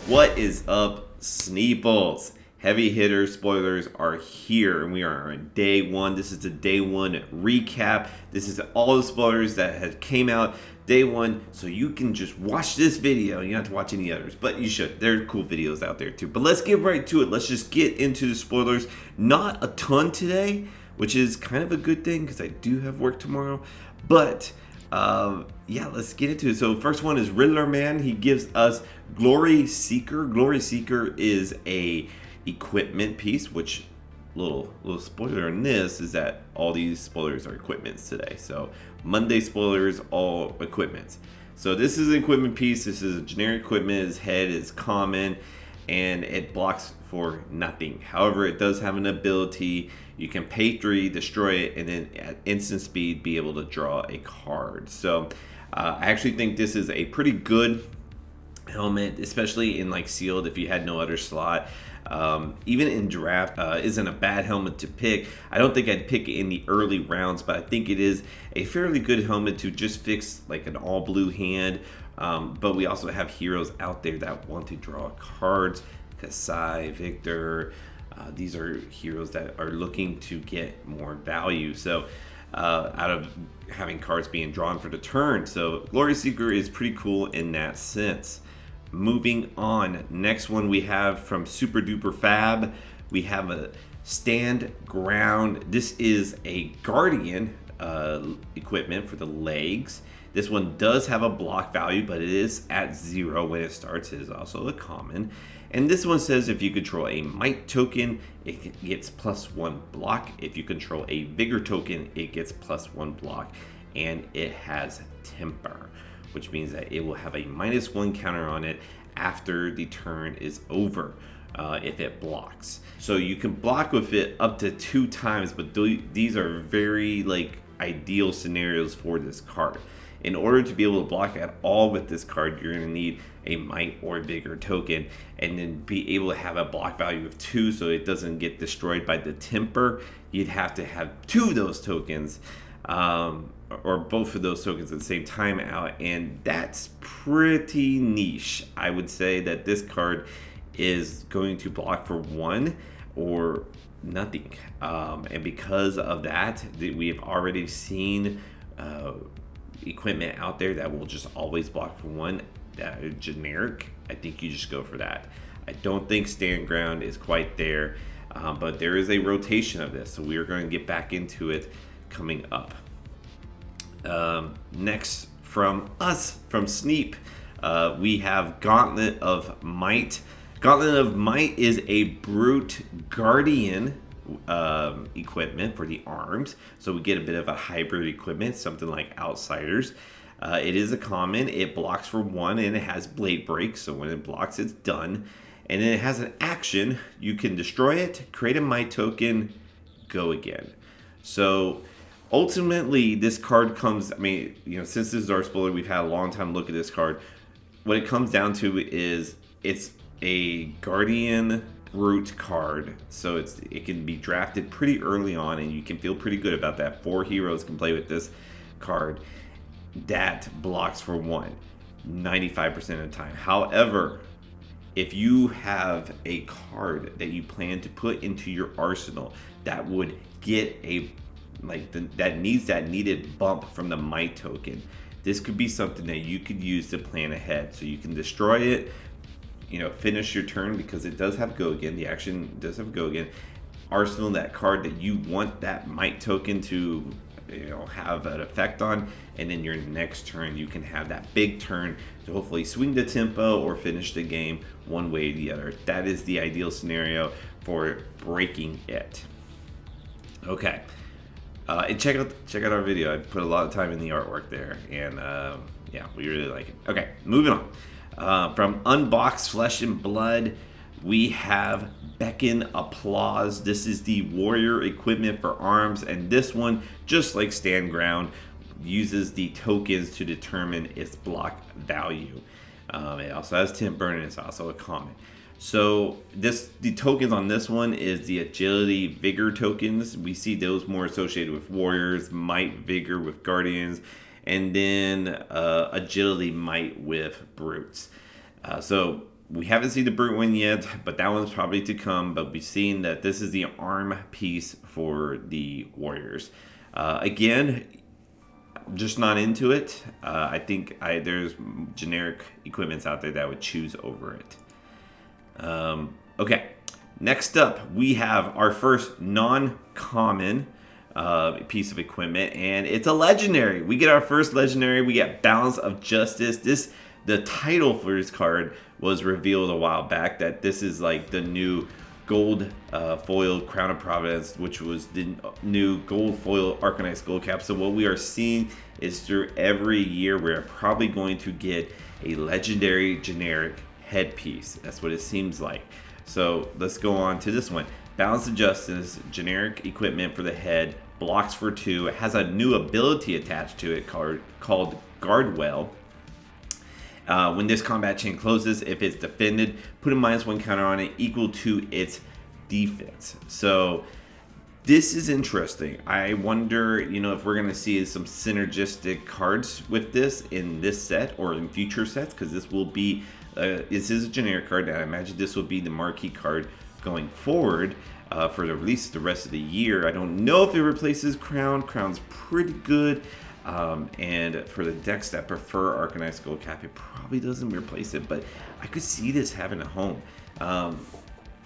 What is up, Sneeples? Heavy hitter spoilers are here, and we are on day one. This is the day one recap. This is all the spoilers that have came out day one, so you can just watch this video. You don't have to watch any others, but you should. There are cool videos out there too. But let's get right to it. Let's just get into the spoilers. Not a ton today, which is kind of a good thing because I do have work tomorrow. But yeah, let's get into it. So first one is Riddler Man. He gives us Glory Seeker. Glory Seeker is a equipment piece, which little spoiler in this is that all these spoilers are equipments today. So Monday spoilers, all equipments. So this is an equipment piece. This is a generic equipment. His head is common and it blocks for nothing. However, it does have an ability. You can pay 3, destroy it, and then at instant speed be able to draw a card. So I actually think this is a pretty good helmet, especially in like sealed if you had no other slot. Even in draft, isn't a bad helmet to pick. I don't think I'd pick it in the early rounds, but I think it is a fairly good helmet to just fix like an all blue hand. But we also have heroes out there that want to draw cards. Kasai, Victor, these are heroes that are looking to get more value. So out of having cards being drawn for the turn. So Glory Seeker is pretty cool in that sense. Moving on, next one we have from Super Duper Fab. We have a Stand Ground. This is a Guardian equipment for the legs. This one does have a block value, but it is at 0 when it starts. It is also a common. And this one says if you control a Might token, it gets +1 block. If you control a Vigor token, it gets +1 block. And it has Temper, which means that it will have a -1 counter on it after the turn is over if it blocks. So you can block with it up to 2 times, but these are very like ideal scenarios for this card. In order to be able to block at all with this card, you're going to need a Might or Vigor token and then be able to have a block value of 2 so it doesn't get destroyed by the Temper. You'd have to have 2 of those tokens or both of those tokens at the same time out, and that's pretty niche. I would say that this card is going to block for 1 or nothing, and because of that, we have already seen equipment out there that will just always block for 1 that are generic. I think you just go for that. I don't think Stand Ground is quite there, but there is a rotation of this, so we are going to get back into it coming up. Next from us, from SNEEP, we have Gauntlet of Might. Gauntlet of Might is a Brute Guardian equipment for the arms, so we get a bit of a hybrid equipment, something like Outsiders. It is a common. It blocks for 1 and it has Blade Break, so when it blocks it's done. And then it has an action. You can destroy it, create a Might token, go again. So ultimately this card comes, I mean, you know, since this is our spoiler, we've had a long time to look at this card. What it comes down to is it's a Guardian Brute card, so it can be drafted pretty early on, and you can feel pretty good about that. 4 heroes can play with this card that blocks for 1 95% of the time. However, if you have a card that you plan to put into your arsenal that would get a that needs that needed bump from the Might token, this could be something that you could use to plan ahead. So you can destroy it, you know, finish your turn because it does have go again. The action does have go again. Arsenal that card that you want that Might token to, you know, have an effect on, and then your next turn you can have that big turn to hopefully swing the tempo or finish the game one way or the other. That is the ideal scenario for breaking it. Okay. And check out our video. I put a lot of time in the artwork there, and yeah, we really like it. Okay, moving on. From Unboxed Flesh and Blood, we have Beckan Applause. This is the warrior equipment for arms, and this one, just like Stand Ground, uses the tokens to determine its block value. It also has Temper, and it's also a common. So the tokens on this one is the Agility Vigor tokens. We see those more associated with Warriors, Might Vigor with Guardians, and then Agility Might with Brutes. So We haven't seen the Brute one yet, but that one's probably to come. But we've seen that this is the arm piece for the Warriors. Again, just not into it. I think there's generic equipments out there that I would choose over it. Okay, next up we have our first non-common piece of equipment, and it's a legendary. We get our first legendary. We get Balance of Justice. The title for this card was revealed a while back, that this is like the new gold foiled Crown of Providence, which was the new gold foil Arcanized Gold Cap. So what we are seeing is through every year we're probably going to get a legendary generic headpiece. That's what it seems like. So let's go on to this one. Balance of Justice, generic equipment for the head, blocks for 2. It has a new ability attached to it called Guard Well. When this combat chain closes, if it's defended, put a -1 counter on it equal to its defense. So this is interesting. I wonder, if we're going to see some synergistic cards with this in this set or in future sets, because this will be, this is a generic card. I imagine this will be the marquee card going forward for the release the rest of the year. I don't know if it replaces Crown. Crown's pretty good. And for the decks that prefer Arcanized Gold Cap, it probably doesn't replace it, but I could see this having a home.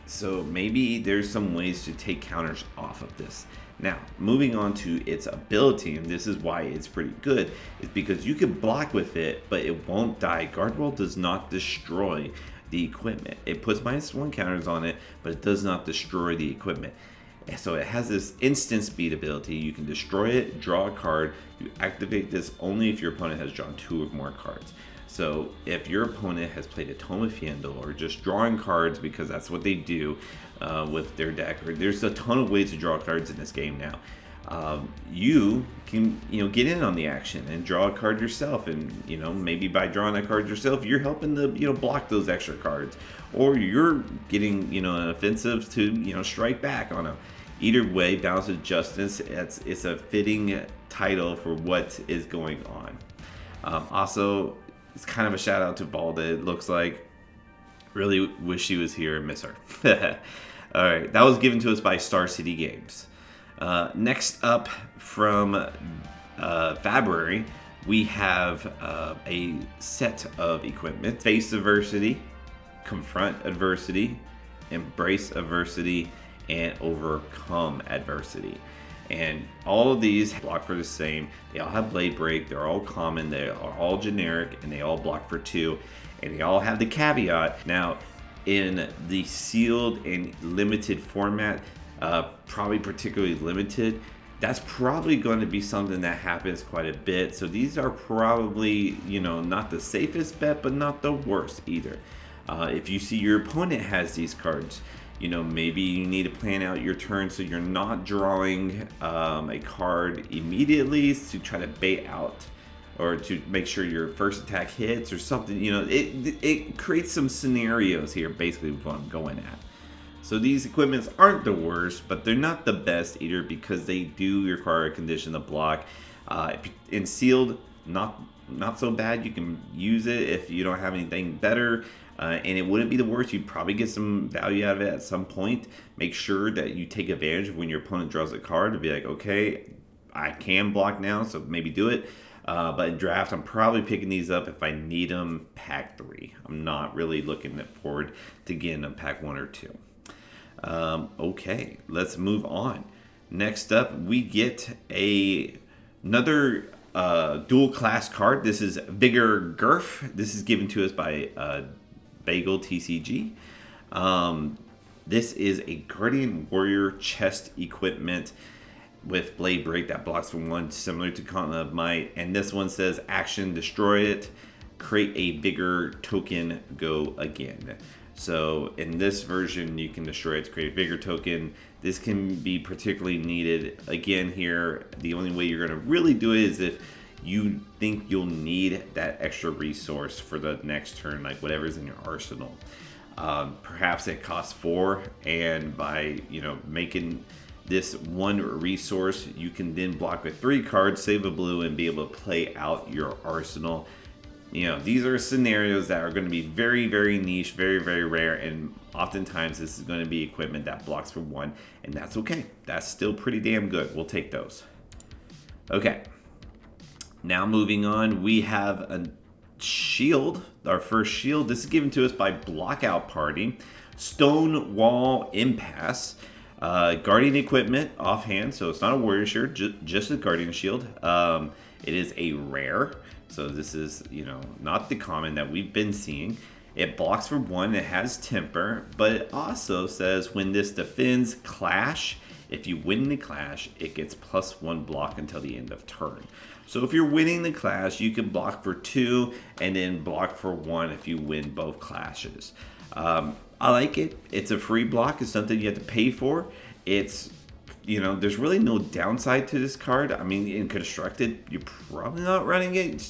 So maybe there's some ways to take counters off of this. Now, moving on to its ability, and this is why it's pretty good, is because you can block with it, but it won't die. Guardwell does not destroy the equipment. It puts -1 counters on it, but it does not destroy the equipment. So it has this instant speed ability. You can destroy it, draw a card. You activate this only if your opponent has drawn 2 or more cards. So if your opponent has played a Tome of Fiendel or just drawing cards because that's what they do with their deck, or there's a ton of ways to draw cards in this game now. You can get in on the action and draw a card yourself, and maybe by drawing a card yourself, you're helping to block those extra cards, or you're getting an offensive to strike back on them. Either way, Balance of Justice, it's a fitting title for what is going on. Also, it's kind of a shout out to Valda, it looks like. Really wish she was here and miss her. Alright, that was given to us by Star City Games. Next up from February, we have a set of equipment. Face Adversity, Confront Adversity, Embrace Adversity, and Overcome Adversity. And all of these block for the same. They all have Blade Break, they're all common, they are all generic, and they all block for 2. And they all have the caveat. Now, in the sealed and limited format, probably particularly limited, that's probably going to be something that happens quite a bit. So these are probably, not the safest bet, but not the worst either. If you see your opponent has these cards, maybe you need to plan out your turn so you're not drawing a card immediately to try to bait out, or to make sure your first attack hits or something. It creates some scenarios here, basically what I'm going at. So these equipments aren't the worst, but they're not the best either, because they do require a condition to block. In sealed, not so bad. You can use it if you don't have anything better. And it wouldn't be the worst. You'd probably get some value out of it at some point. Make sure that you take advantage of when your opponent draws a card to be like, okay, I can block now, so maybe do it. But in draft, I'm probably picking these up if I need them pack 3. I'm not really looking forward to getting them pack 1 or 2. Okay, let's move on. Next up, we get another dual class card. This is Viger Gurf. This is given to us by Bagel TCG. This is a Guardian Warrior chest equipment with Blade Break that blocks for 1, similar to Gauntlet of Might. And this one says action, destroy it, create a Vigor token, go again. So in this version, you can destroy it to create a Vigor token. This can be particularly needed. Again here, the only way you're going to really do it is if you think you'll need that extra resource for the next turn, like whatever's in your arsenal. Perhaps it costs 4, and by making this 1 resource, you can then block with 3 cards, save a blue, and be able to play out your arsenal. these are scenarios that are going to be very, very niche, very, very rare, and oftentimes this is going to be equipment that blocks for 1, and that's okay. That's still pretty damn good. We'll take those. Okay. Now moving on, we have a shield, our first shield. This is given to us by Blockout Party. Stone Wall Impasse. Guardian equipment offhand, so it's not a warrior shield, just a guardian shield. It is a rare, so this is not the common that we've been seeing. It blocks for 1, it has temper, but it also says when this defends clash, if you win the clash, it gets +1 block until the end of turn. So if you're winning the clash, you can block for 2 and then block for 1 if you win both clashes. I like it. It's a free block. It's something you have to pay for. It's, there's really no downside to this card. I mean, in Constructed, you're probably not running it.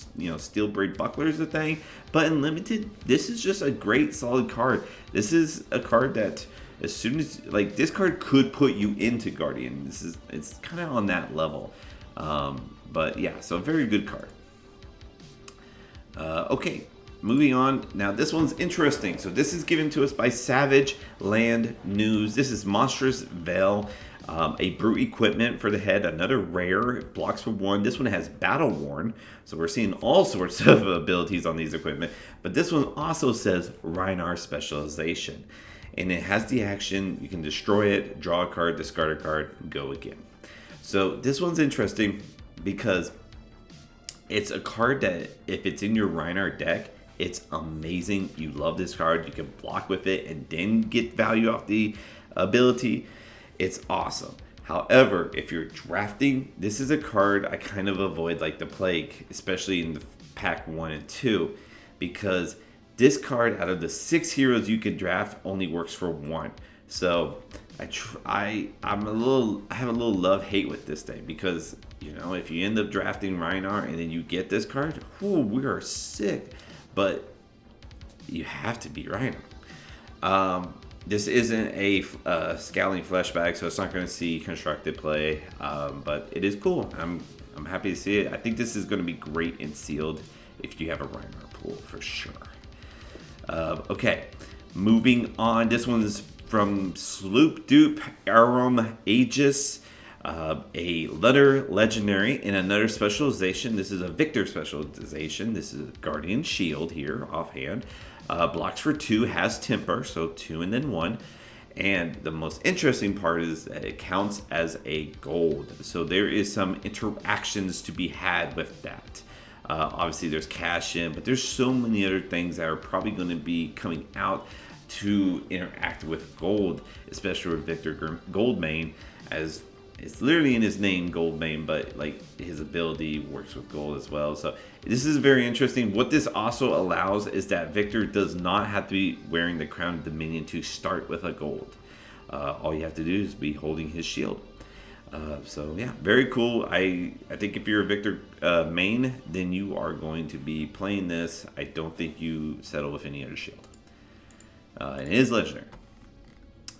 Steel Braid Buckler is the thing. But in Limited, this is just a great, solid card. This is a card that, as soon as, this card could put you into Guardian. It's kind of on that level. But yeah, so a very good card. Okay. Moving on, now this one's interesting. So this is given to us by Savage Land News. This is Monstrous Veil, a brute equipment for the head, another rare. It blocks for 1. This one has Battle Worn, so we're seeing all sorts of abilities on these equipment. But this one also says Rhine Specialization, and it has the action, you can destroy it, draw a card, discard a card, go again. So this one's interesting because it's a card that if it's in your Rhine deck, it's amazing. You love this card. You can block with it and then get value off the ability. It's awesome. However, if you're drafting, this is a card I kind of avoid like the plague, especially in the pack 1 and 2, because this card out of the 6 heroes you can draft only works for 1. So I have a little love-hate with this thing, because if you end up drafting Rhinar and then you get this card, we are sick. But you have to be Rhino. This isn't a Scowling Fleshbag, so it's not going to see Constructed play, but it is cool. I'm happy to see it. I think this is going to be great in Sealed if you have a Rhino pool for sure. Okay, moving on. This one's from Sloop Dupe Arum Aegis. A letter legendary in another specialization. This is a Victor specialization. This is a Guardian Shield here offhand. Blocks for 2, has temper, so 2 and then 1. And the most interesting part is that it counts as a gold. So there is some interactions to be had with that. Obviously there's cash in, but there's so many other things that are probably going to be coming out to interact with gold, especially with Victor Goldmane, as it's literally in his name, Goldmane, but his ability works with gold as well. So this is very interesting. What this also allows is that Victor does not have to be wearing the Crown of Dominion to start with a gold. All you have to do is be holding his shield. So yeah, very cool. I think if you're a Victor main, then you are going to be playing this. I don't think you settle with any other shield. And it is legendary.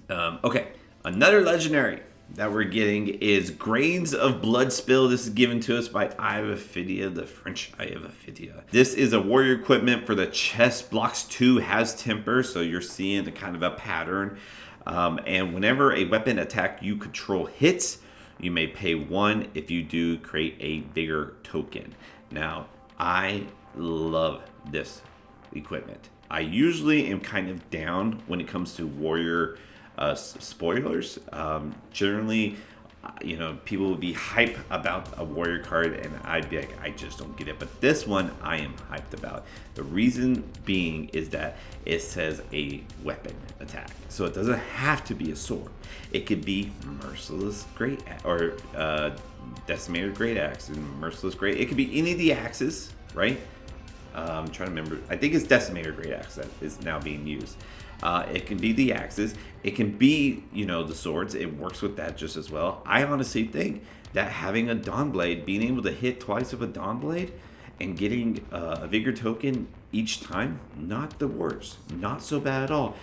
Okay, another legendary that we're getting is Grains of Blood Spill. This is given to us by Eye of Ophidia, the French Eye of Ophidia. This is a warrior equipment for the chest. Blocks 2, has temper, so you're seeing a kind of a pattern. And whenever a weapon attack you control hits, you may pay 1. If you do, create a bigger token. Now, I love this equipment. I usually am kind of down when it comes to warrior spoilers. Generally, people would be hype about a warrior card, and I'd be like, I just don't get it. But this one, I am hyped about. The reason being is that it says a weapon attack, so it doesn't have to be a sword. It could be Merciless Great or Decimator Great Axe and Merciless Great. It could be any of the axes, right? I'm trying to remember. I think it's Decimator Great Axe that is now being used. It can be the axes. It can be, the swords. It works with that just as well. I honestly think that having a Dawnblade, being able to hit twice with a Dawnblade and getting a Vigor token each time, not the worst. Not so bad at all.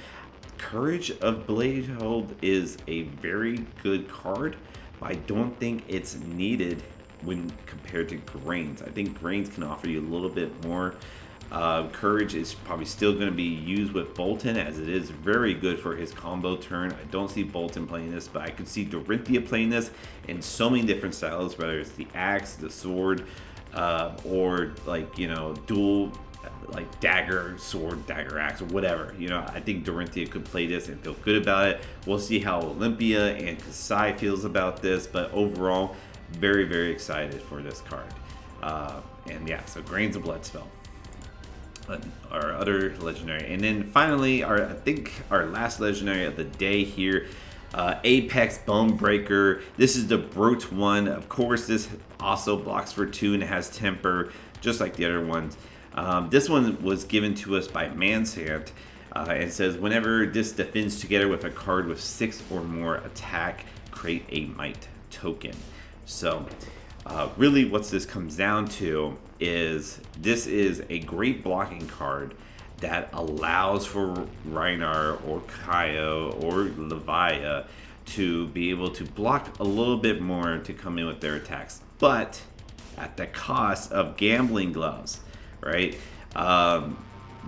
Courage of Bladehold is a very good card, but I don't think it's needed when compared to Grains. I think Grains can offer you a little bit more Courage is probably still going to be used with Bolton, as it is very good for his combo turn. I don't see Bolton playing this, but I could see Dorinthia playing this in so many different styles, whether it's the axe, the sword, or like, you know, dual like dagger, sword, dagger, axe, or whatever. You know, I think Dorinthia could play this and feel good about it. We'll see how Olympia and Kasai feels about this, but overall, very, very excited for this card. And yeah, so Grains of Blood spell. Our other legendary, and then finally I think our last legendary of the day here, Apex Bonebreaker. This is the Brute one. Of course, this also blocks for 2 and it has temper just like the other ones. This one was given to us by Mansant, and says whenever this defends together with a card with 6 or more attack, create a might token. So really what this comes down to is this is a great blocking card that allows for Reinar or Kaio or Levia to be able to block a little bit more to come in with their attacks, but at the cost of gambling gloves, right?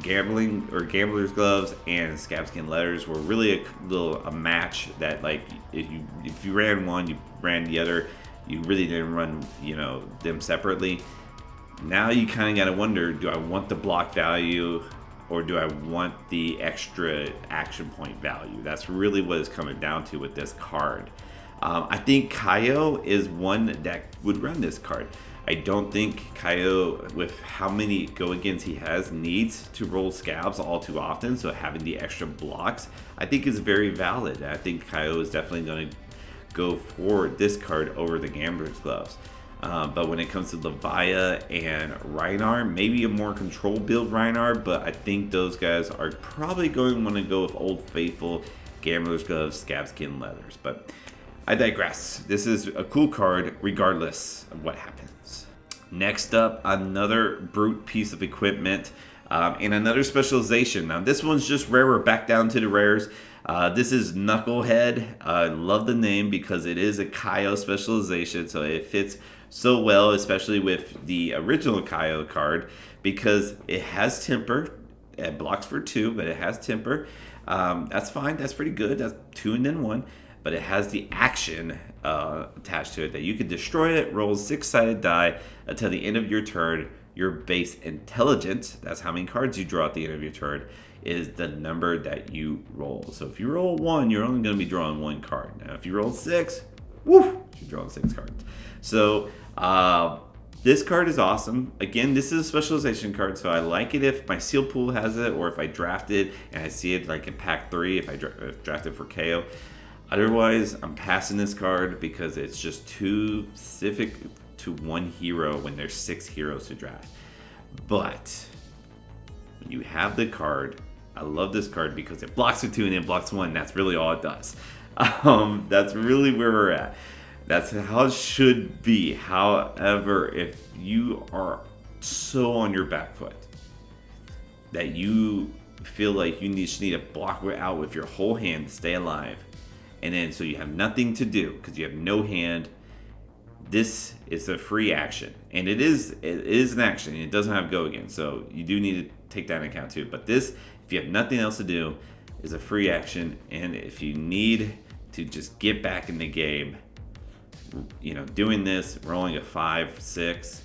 Gambling or gambler's gloves and scabskin letters were really a match that, like, if you ran one, you ran the other. You really didn't run, you know, them separately. Now you kind of got to wonder, do I want the block value or do I want the extra action point value? That's really what it's coming down to with this card. I think Kaio is one that would run this card. I don't think Kaio, with how many go-agains he has, needs to roll scabs all too often, so having the extra blocks, I think is very valid. I think Kaio is definitely going to go for this card over the Gambler's Gloves. But when it comes to Levia and Reinar, maybe a more control build Reinar, but I think those guys are probably going to want to go with Old Faithful, Gambler's Gloves, Scabskin Leathers. But I digress. This is a cool card regardless of what happens. Next up, another brute piece of equipment and another specialization. Now this one's just rare. We're back down to the rares. This is Knucklehead. I love the name because it is a Kaio specialization, so it fits so well, especially with the original Kaio card, because it has temper. It blocks for 2, but it has temper. That's fine. That's pretty good. That's 2 and then 1. But it has the action attached to it that you can destroy it, roll 6-sided die until the end of your turn. Your base intelligence, that's how many cards you draw at the end of your turn, is the number that you roll. So if you roll 1, you're only going to be drawing 1 card. Now if you roll 6, woo, you're drawing 6 cards. So this card is awesome. Again, this is a specialization card, so I like it if my seal pool has it, or if I draft it and I see it like in pack 3, if I draft it for KO. Otherwise, I'm passing this card because it's just too specific to one hero when there's 6 heroes to draft. But when you have the card, I love this card because it blocks for 2 and it blocks 1. That's really all it does. That's really where we're at. That's how it should be. However, if you are so on your back foot that you feel like you just need to block it out with your whole hand to stay alive, and then so you have nothing to do because you have no hand, this is a free action. And it is an action, and it doesn't have go again, so you do need to take that into account too. But this, if you have nothing else to do, is a free action. And if you need to just get back in the game, you know, doing this, rolling a 5, 6,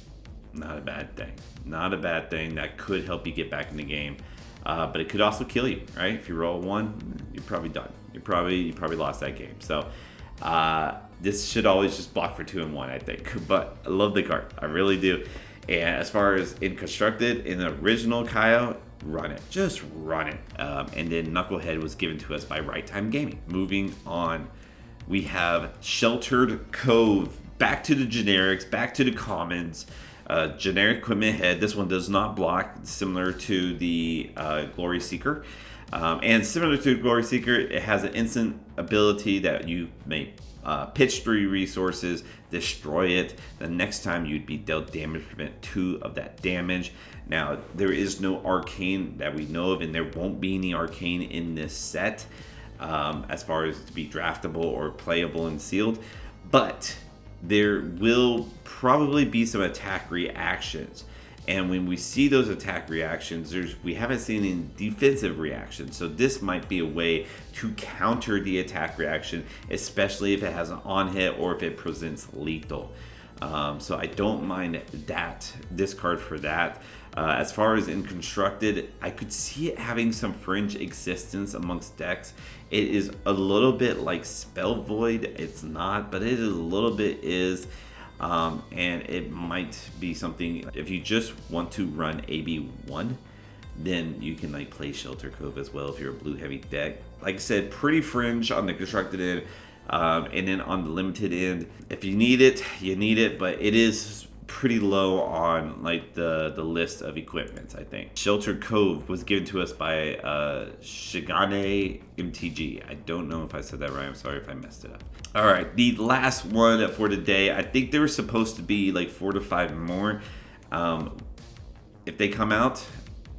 not a bad thing. Not a bad thing. That could help you get back in the game. But it could also kill you, right? If you roll 1, you're probably done. You probably lost that game. So this should always just block for 2 and 1, I think. But I love the card. I really do. And as far as in constructed, in the original Kaio, run it. Just run it. And then Knucklehead was given to us by Right Time Gaming. Moving on, we have Sheltered Cove. Back to the generics, back to the commons. Generic equipment head. This one does not block, similar to the Glory Seeker. And similar to Glory Seeker, it has an instant ability that you may pitch 3 resources, destroy it. The next time you'd be dealt damage, prevent 2 of that damage. Now, there is no arcane that we know of, and there won't be any arcane in this set as far as to be draftable or playable and sealed. But there will probably be some attack reactions. And when we see those attack reactions, we haven't seen any defensive reactions. So this might be a way to counter the attack reaction, especially if it has an on hit or if it presents lethal. So I don't mind that discard for that. As far as in constructed, I could see it having some fringe existence amongst decks. It is a little bit like Spell Void. It's not, but it is a little bit is. And it might be something, if you just want to run AB1, then you can like play Shelter Cove as well if you're a blue heavy deck. Like I said, pretty fringe on the constructed end, and then on the limited end, if you need it, you need it, but it is pretty low on like the list of equipment. I think Shelter Cove was given to us by Shigane MTG. I don't know if I said that right. I'm sorry if I messed it up. All right, the last one for today. I think there were supposed to be like 4 to 5 more. If they come out,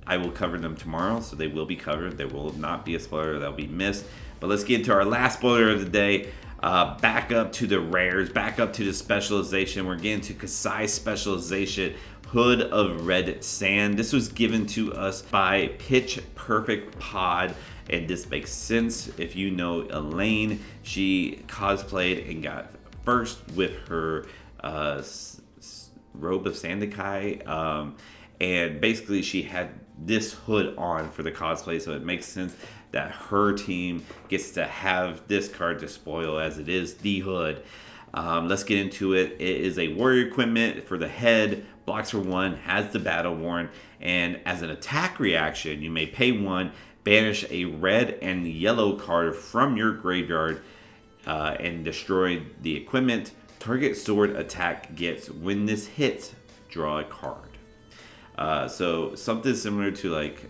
I will cover them tomorrow, so they will be covered. There will not be a spoiler that will be missed. But let's get into our last spoiler of the day. Back up to the rares, back up to the specialization. We're getting to Kasai specialization, Hood of Red Sand. This was given to us by Pitch Perfect Pod, and this makes sense. If you know Elaine, she cosplayed and got first with her robe of Sandakai, and basically she had this hood on for the cosplay, so it makes sense that her team gets to have this card to spoil, as it is the hood. Let's get into it. It is a warrior equipment for the head, blocks for 1, has the battle worn, and as an attack reaction, you may pay 1, banish a red and yellow card from your graveyard, and destroy the equipment. Target sword attack gets, when this hits, draw a card. So something similar to like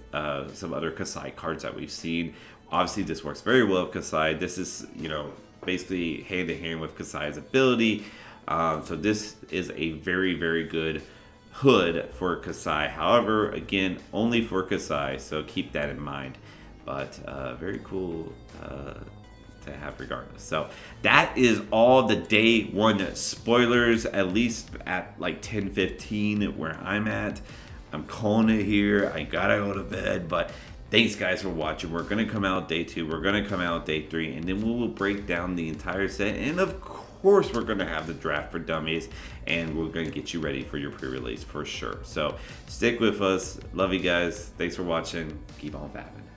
some other Kasai cards that we've seen. Obviously this works very well with Kasai. This is, you know, basically hand in hand with Kasai's ability. So this is a very, very good hood for Kasai. However, again, only for Kasai, so keep that in mind. But very cool to have regardless. So that is all the day 1 spoilers, at least at like 10:15 where I'm at. I'm calling it here. I gotta go to bed, but thanks guys for watching. We're gonna come out day 2. We're gonna come out day 3, and then we will break down the entire set. And of course, we're gonna have the draft for dummies, and we're gonna get you ready for your pre-release for sure. So stick with us. Love you guys. Thanks for watching. Keep on fapping.